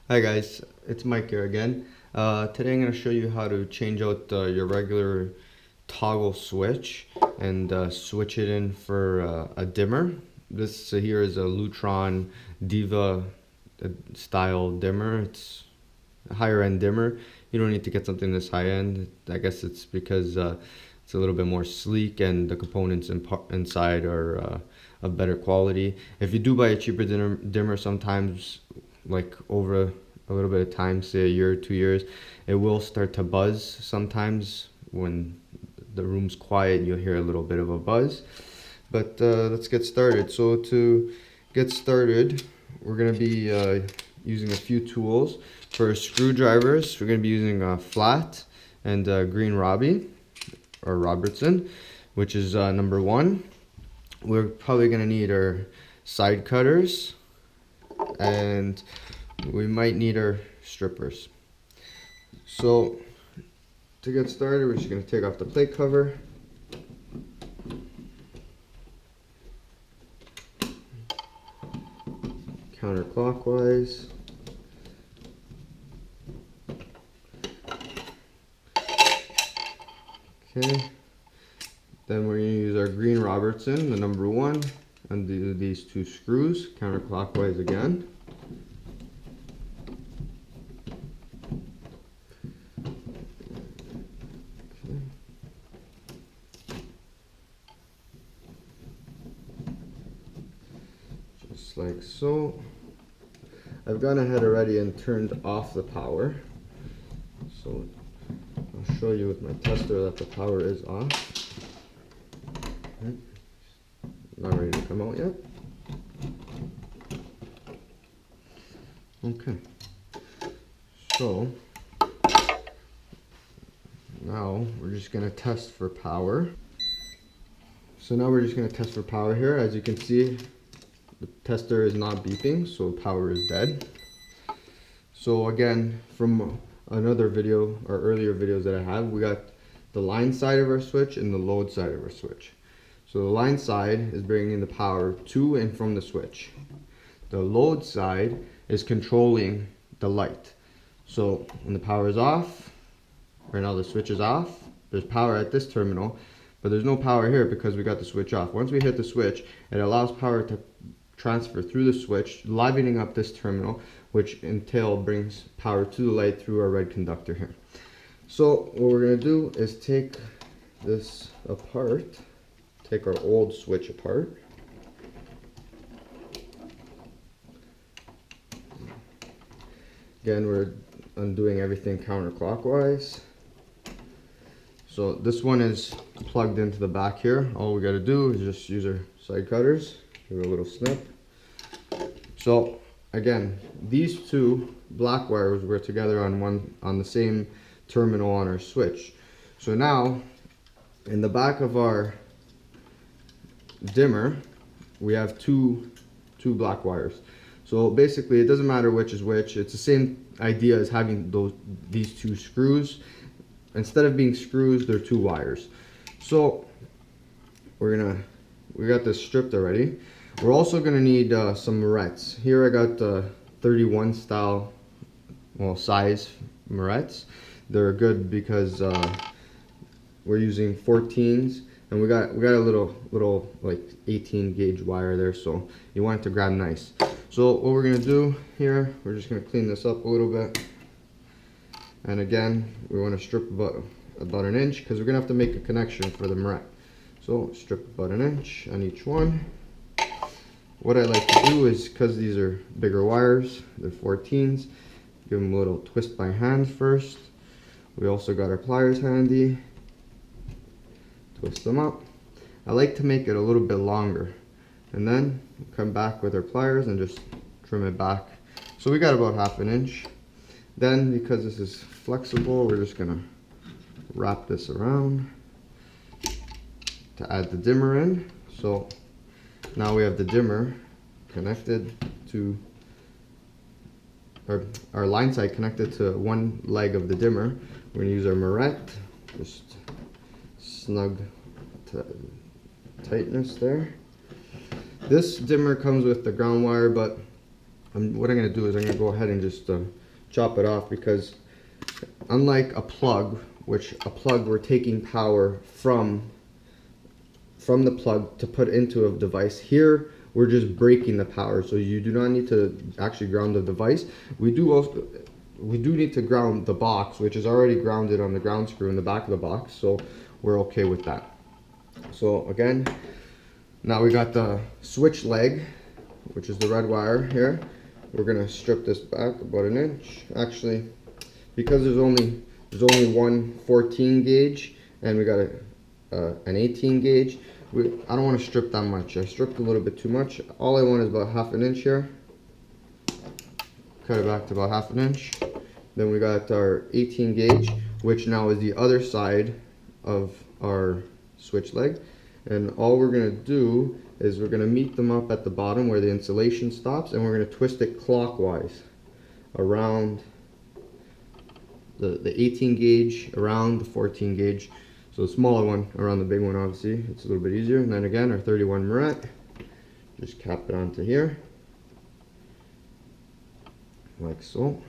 Hi guys, it's Mike here again. Today I'm going to show you how to change out your regular toggle switch and switch it in for a dimmer. This here is a Lutron Diva style dimmer. It's a higher end dimmer. You don't need to get something this high end. I guess it's because it's a little bit more sleek and the components inside are of better quality. If you do buy a cheaper dimmer sometimes, like over a little bit of time, say a year or 2 years, it will start to buzz sometimes. When the room's quiet, you'll hear a little bit of a buzz. But let's get started. So to get started, we're going to be using a few tools. For screwdrivers, we're going to be using a flat and green Robbie or Robertson, which is number 1. We're probably going to need our side cutters, and we might need our strippers. So to get started, we're just going to take off the plate cover. Counterclockwise. Okay. Then we're going to use our green Robertson, the number 1, and do these 2 screws counterclockwise again. Just like so. I've gone ahead already and turned off the power. So I'll show you with my tester that the power is off. Not ready to come out yet. Okay. So now we're just going to test for power. So now we're just going to test for power here. As you can see, the tester is not beeping, so power is dead. So again, from another video or earlier videos that I have, we got the line side of our switch and the load side of our switch. So the line side is bringing the power to and from the switch. The load side is controlling the light. So when the power is off, right now the switch is off, there's power at this terminal, but there's no power here because we got the switch off. Once we hit the switch, it allows power to transfer through the switch, livening up this terminal, which in turn brings power to the light through our red conductor here. So what we're going to do is take this apart, take our old switch apart. Again, we're undoing everything counterclockwise. So this one is plugged into the back here. All we got to do is just use our side cutters, give it a little snip. So again, these 2 black wires were together on the same terminal on our switch. So now in the back of our dimmer, we have two black wires. So basically it doesn't matter which is which. It's the same idea as having these 2 screws. Instead of being screws, they're 2 wires. So we got this stripped already. We're also gonna need some morettes. Here I got the 31 style, well, size morettes. They're good because we're using 14s, and we got a little like 18 gauge wire there, so you want it to grab nice. So what we're gonna do here, we're just gonna clean this up a little bit. And again, we want to strip about an inch because we're gonna have to make a connection for the moret. So strip about an inch on each one. What I like to do is, because these are bigger wires, they're 14s, give them a little twist by hand first. We also got our pliers handy. Twist them up. I like to make it a little bit longer, and then come back with our pliers and just trim it back. So we got about ½ inch. Then, because this is flexible, we're just gonna wrap this around to add the dimmer in. So now we have the dimmer connected to our line side connected to one leg of the dimmer. We're gonna use our moret, just snug tightness there. This dimmer comes with the ground wire, but what I'm going to do is I'm going to go ahead and just chop it off, because unlike a plug, which a plug we're taking power from the plug to put into a device, here we're just breaking the power, so you do not need to actually ground the device. We do need to ground the box, which is already grounded on the ground screw in the back of the box, so we're okay with that. So again, now we got the switch leg, which is the red wire here. We're gonna strip this back about an inch. Actually, because there's only one 14 gauge and we got an 18 gauge, I don't want to strip that much. I stripped a little bit too much. All I want is about half an inch here. Cut it back to about half an inch. Then we got our 18 gauge, which now is the other side of our switch leg. And all we're going to do is we're going to meet them up at the bottom where the insulation stops, and we're going to twist it clockwise around the 18 gauge, around the 14 gauge. So the smaller one around the big one, obviously, it's a little bit easier. And then again, our 31 Murat, just cap it onto here, like so.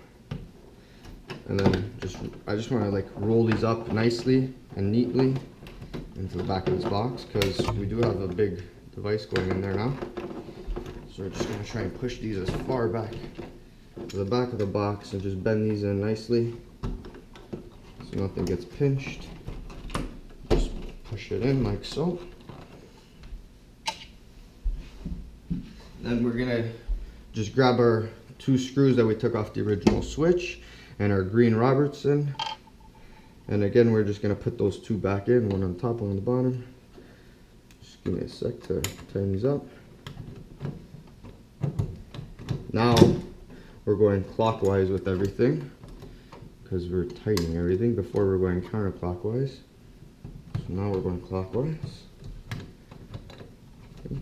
And then I just want to like roll these up nicely and neatly into the back of this box, because we do have a big device going in there now. So we're just going to try and push these as far back to the back of the box and just bend these in nicely so nothing gets pinched. Just push it in like so. Then we're going to just grab our 2 screws that we took off the original switch and our green Robertson. And again, we're just going to put those 2 back in, one on top, one on the bottom. Just give me a sec to tighten these up. Now we're going clockwise with everything, because we're tightening everything. Before we're going counterclockwise. So now we're going clockwise. Okay.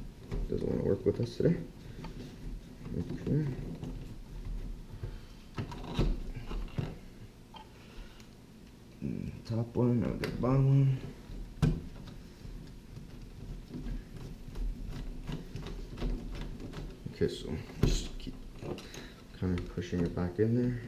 Doesn't want to work with us today. Okay. Top one, now the bottom one. Okay, so just keep kind of pushing it back in there.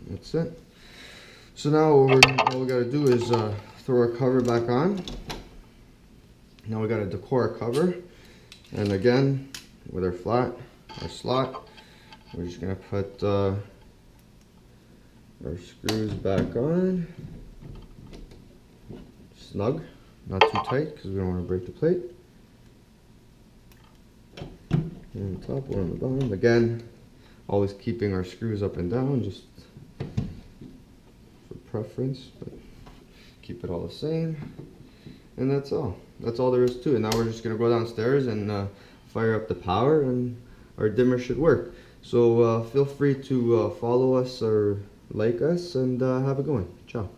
That's it. So now all we gotta do is throw our cover back on. Now we got a Decora cover, and again with our slot, we're just gonna put our screws back on, snug, not too tight because we don't want to break the plate. One on the top, one on the bottom. Again, always keeping our screws up and down, just preference, but keep it all the same. And that's all there is to it. Now we're just gonna go downstairs and fire up the power, and our dimmer should work. So feel free to follow us or like us, and have a good one. Ciao.